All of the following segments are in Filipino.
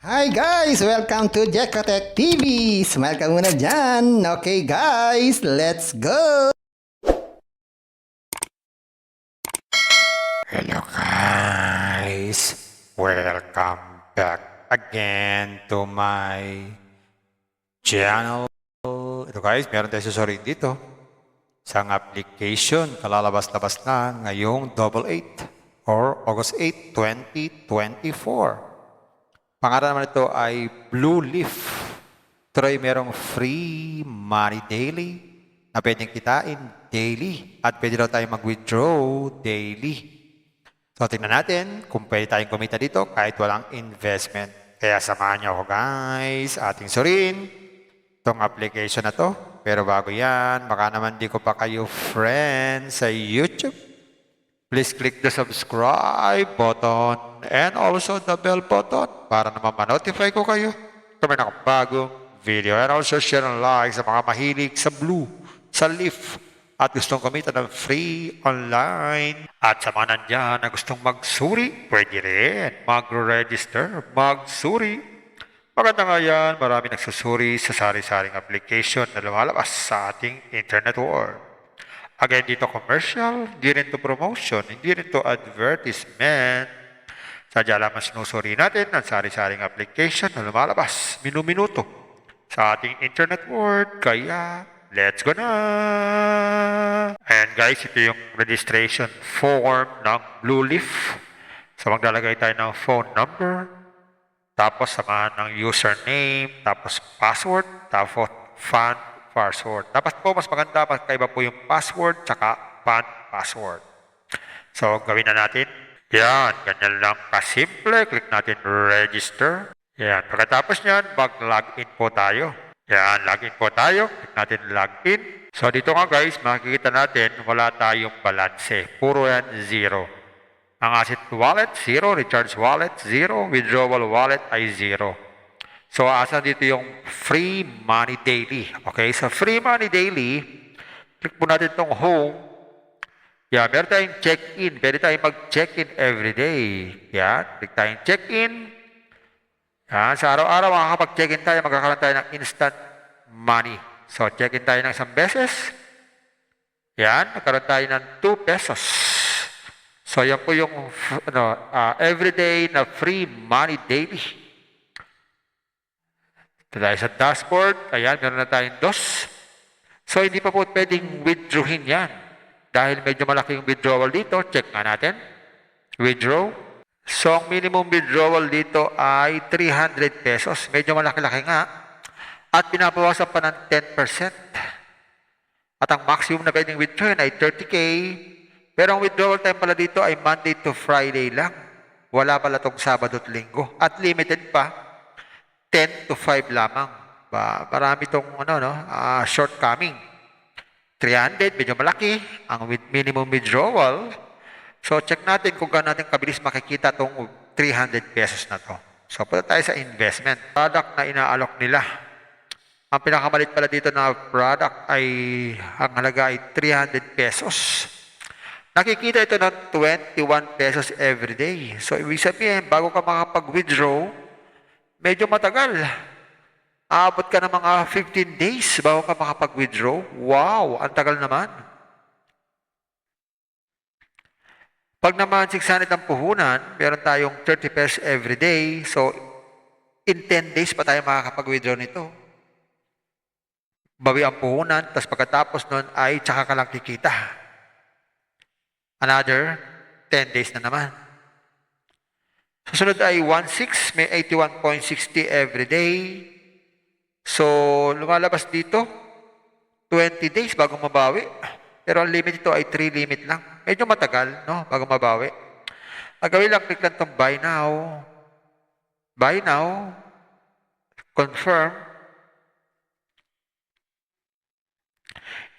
Hi guys! Welcome to Jekotech TV! Smile ka muna dyan! Okay guys, let's go! Hello guys! Welcome back again to my channel. Ito guys, meron tayo susurin dito. Isang application, kalalabas-labas na ngayong 8/8 or August 8, 2024. Pangalan naman ito ay Blue Leaf. Ito ay merong free money daily na pwedeng kitain daily at pwede daw tayo mag-withdraw daily. So, tingnan natin kung pwede tayong kumita dito kahit walang investment. Kaya samahan niyo ako guys, ating surin itong application na to. Pero bago yan, baka naman di ko pa kayo friend sa YouTube. Please click the subscribe button and also the bell button para naman ma-notify ko kayo kung may nakabagong video. And also share and like sa mga mahilig sa blue, sa leaf, at gustong kumita ng free online. At sa mga nandyan na gustong magsuri, pwede rin mag-register, magsuri. Maganda nga yan, marami nagsusuri sa sari-saring application na lumalabas sa ating internet world. Again, dito commercial, hindi rin to promotion, hindi rin to advertisement. Sadya lamang sinusuri natin ang sari-saring application na lumalabas minuminuto sa ating internet world. Kaya, let's go na! And guys, ito yung registration form ng Blue Leaf. So maglalagay tayo ng phone number, tapos samahan ng username, tapos password, tapos fan password. Dapat po mas maganda, magkaiba po yung password tsaka fan password. So gawin na natin. Yan, ganyan lang kasimple. Click natin register. Yan, pagkatapos nyan, mag-login po tayo. Yan, login po tayo. Click natin login. So dito nga guys, makikita natin wala tayong balance. Puro yan zero. Ang asset wallet, 0. Recharge wallet, 0. Withdrawal wallet ay 0. So asa dito yung free money daily. Okay, sa free money daily, click po natin itong home. Yan, meron tayong check-in. Pwede tayong mag-check-in everyday. Yan, click tayong check-in. Yan, sa araw-araw makakapag-check-in tayo, magkakaroon tayo ng instant money. So, check-in tayo ng isang beses. Yan, nagkaroon tayo ng 2 pesos. So, yan po yung everyday na free money daily. Ito tayo sa dashboard. Ayan, meron na tayong 2. So, hindi pa po pwedeng withdrawin yan. Dahil medyo malaki yung withdrawal dito, check nga natin. Withdraw. So, ang minimum withdrawal dito ay 300 pesos. Medyo malaki-laki nga. At pinabawasan pa ng 10%. At ang maximum na pwedeng withdraw ay 30K. Pero ang withdrawal time pala dito ay Monday to Friday lang. Wala pala itong Sabado at Linggo. At limited pa, 10 to 5 lamang. Marami itong shortcoming. 300, medyo malaki. Ang minimum withdrawal. So, check natin kung gaano natin kabilis makikita itong 300 pesos na to. So, punta tayo sa investment. Product na inaalok nila. Ang pinakamalit pala dito na product ay, ang halaga ay 300 pesos. Nakikita ito ng 21 pesos every day. So, ibig sabihin, bago ka makapag-withdraw, medyo matagal. Aabot ka ng mga 15 days bago ka makapag-withdraw. Wow, ang tagal naman. Pag naman 600 ang puhunan, meron tayong 30 pesos every day. So, in 10 days pa tayo makakapag-withdraw nito. Bawi ang puhunan, tapos pagkatapos nun ay tsaka ka lang kikita. Another 10 days na naman. Susunod ay 1.6, may 81.60 every day. So, lumalabas dito, 20 days bago mabawi. Pero ang limit ito ay 3 limit lang. Medyo matagal, no? Bago mabawi. Ang gawin lang, click lang itong buy now. Buy now. Confirm.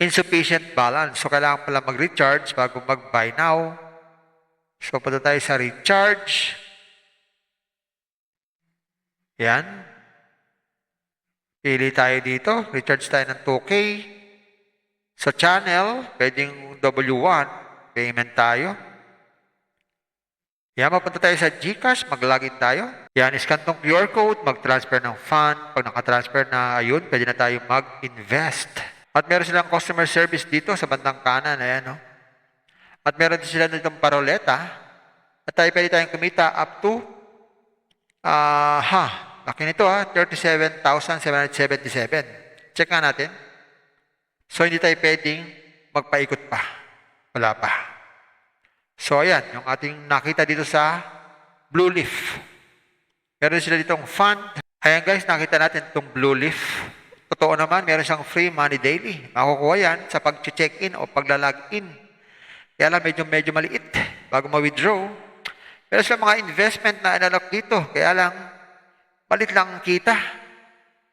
Insufficient balance. So, kailangan pala mag-recharge bago mag-buy now. So, punta tayo sa recharge. Yan. Pili tayo dito. Recharge tayo ng 2K. Sa channel, pwedeng W1. Payment tayo. Kaya mapunta tayo sa GCash, mag-login tayo. Yan, scan tong QR code, mag-transfer ng fund. Pag nakatransfer na, ayun, pwede na tayo mag-invest. At meron silang customer service dito sa bandang kanan, ayan, no? At meron din sila ditong paroleta. At tayo pwede tayong kumita up to, laki nito 37,777. Check nga natin. So, hindi tayo pwedeng magpaikot pa. Wala pa. So, ayan, yung ating nakita dito sa Blue Leaf. Meron sila ditong fund. Ayan guys, nakita natin itong Blue Leaf. Totoo naman, meron siyang free money daily. Makukuha yan sa pag-check-in o pagla-log-in. Kaya lang, medyo maliit bago ma-withdraw. Pero sa mga investment na inalok dito, kaya lang, palit lang ang kita.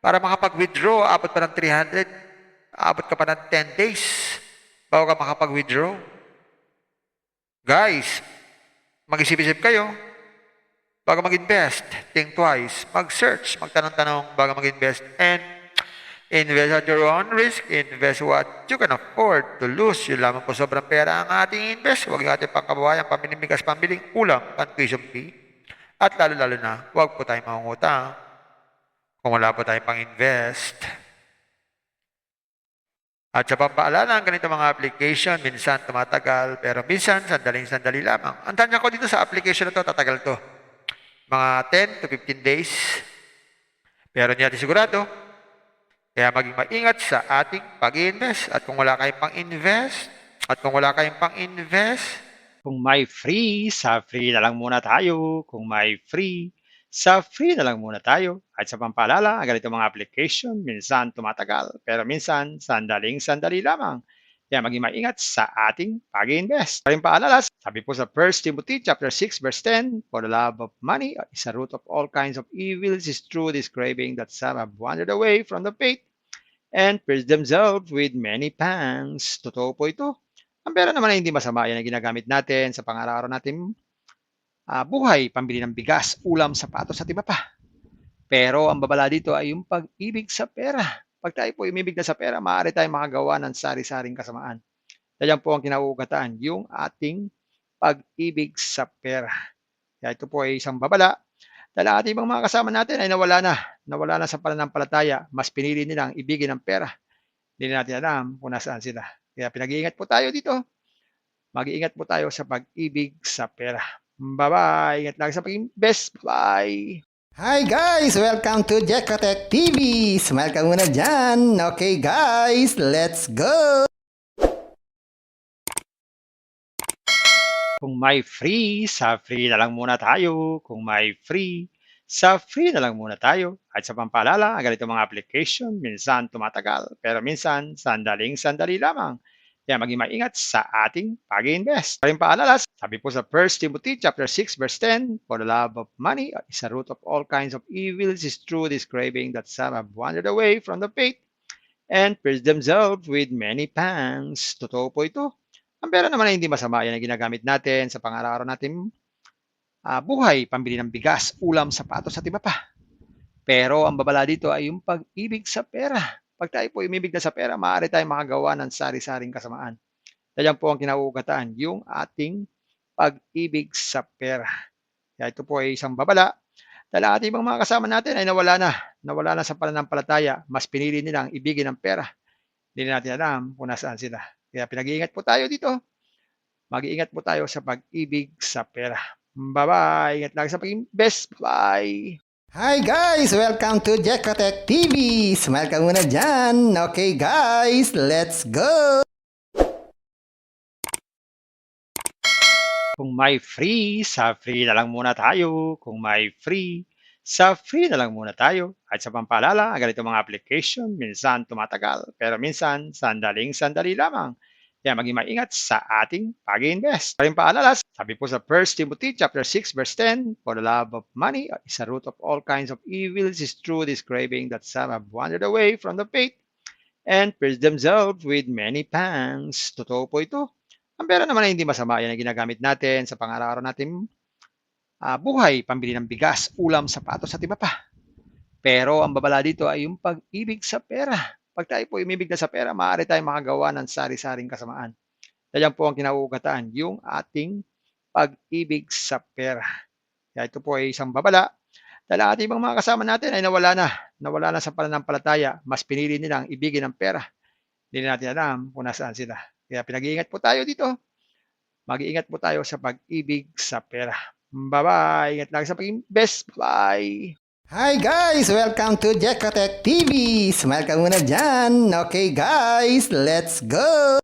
Para makapag-withdraw, abot pa ng 300, abot ka pa ng 10 days bago ka makapag-withdraw. Guys, mag-isip-isip kayo bago mag-invest. Think twice. Mag-search, magtanong-tanong bago mag-invest. And invest at your own risk. Invest what you can afford to lose. Yun lamang po sobrang pera ang ating invest. Huwag yung ating pangkabawayan, pamimigas, pambiling ulam, pan-tuition fee. At lalo-lalo na, huwag po tayong mangungutang kung wala po tayong pang-invest. At sa pampaalala, ang ganito mga application, minsan tumatagal, pero minsan, sandaling-sandali lamang. Ang tanya ko dito sa application na to, tatagal to. Mga 10 to 15 days. Pero hindi natin sigurado. Kaya maging maingat sa ating pag-invest. At kung wala kayong pang-invest, Kung may free, sa free na lang muna tayo. Kung may free, sa free na lang muna tayo. At sa pampaalala, ang ganito mga application, minsan tumatagal, pero minsan, sandaling-sandali lamang. Kaya maging maingat sa ating pag-invest. Paring paalala, sabi po sa 1 Timothy chapter 6 verse 10, for the love of money is a root of all kinds of evils, is true this craving that some have wandered away from the faith and pierced themselves with many pangs. Totoo po ito. Ang pera naman ay hindi masama. Yan ang ginagamit natin sa pang-araw-araw natin buhay, pambili ng bigas, ulam, sapatos at iba pa. Pero ang babala dito ay yung pag-ibig sa pera. Pag tayo po umibig na sa pera, maaari tayong makagawa ng sari-saring kasamaan. Yan po ang kinauugatan, yung ating pag-ibig sa pera. Kaya ito po ay isang babala. Dahil ating ibang mga kasama natin ay nawala na sa pananampalataya. Mas pinili nilang ibigin ang pera. Hindi na natin alam kung nasaan sila. Kaya pinag-iingat po tayo dito. Mag-iingat po tayo sa pag-ibig sa pera. Bye-bye. Ingat lang sa pag-invest. Bye. Hi guys! Welcome to Jekotech TV! Smile ka muna dyan! Okay guys, let's go! Kung may free, sa free na lang muna tayo. Kung may free, sa free na lang muna tayo. At sa pampaalala, ang ganito mga application, minsan tumatagal, pero minsan, sandaling-sandali lamang. Kaya maging maingat sa ating pag-invest. Paring paalala, sabi po sa 1 Timothy chapter 6 verse 10, for the love of money is a root of all kinds of evils, is true this craving that some have wandered away from the faith and pierced themselves with many pangs. Totoo po ito. Ang pera naman ay hindi masama. Yan ang ginagamit natin sa pang-araw-araw natin buhay, pambili ng bigas, ulam, sapatos at iba pa. Pero ang babala dito ay yung pag-ibig sa pera. Pag tayo po umibig na sa pera, maaari tayong makagawa ng sari-saring kasamaan. Yan po ang kinauugatan, yung ating pag-ibig sa pera. Kaya ito po ay isang babala. Dahil ating ibang mga kasama natin ay nawala na sa pananampalataya. Mas pinili nilang ibigin ang pera. Hindi na natin alam kung nasaan sila. Kaya pinag-iingat po tayo dito. Mag-iingat po tayo sa pag-ibig sa pera. Bye-bye. Ingat lang sa pag-invest. Bye. Hi guys! Welcome to Jekotech TV! Smile ka muna dyan! Okay guys, let's go! Kung may free, sa free na lang muna tayo. Kung may free, sa free na lang muna tayo. At sa pampaalala, ang ganito mga application, minsan tumatagal, pero minsan, sandaling-sandali lamang. Kaya maging maingat sa ating pag-invest. Paring paalala, sabi po sa 1 Timothy chapter 6 verse 10, for the love of money is a root of all kinds of evils, is true this craving that some have wandered away from the faith and pierced themselves with many pangs. Totoo po ito. Ang pera naman ay hindi masama. Yan ang ginagamit natin sa pang-araw-araw natin buhay, pambili ng bigas, ulam, sapatos at iba pa. Pero ang babala dito ay yung pag-ibig sa pera. Pag tayo po umibig na sa pera, maaari tayong makagawa ng sari-saring kasamaan. Yan po ang kinauugatan, yung ating pag-ibig sa pera. Kaya ito po ay isang babala dahil ang ating ibang mga kasama natin ay nawala na sa pananampalataya, mas pinili nilang ibigin ang pera. Hindi na natin alam kung nasaan sila. Kaya pinag-iingat po tayo dito. Mag-iingat po tayo sa pag-ibig sa pera. Bye-bye. Ingat lagi sa pag-invest. Bye. Hi guys! Welcome to Jekatech TV! Smile ka muna dyan! Okay guys, let's go!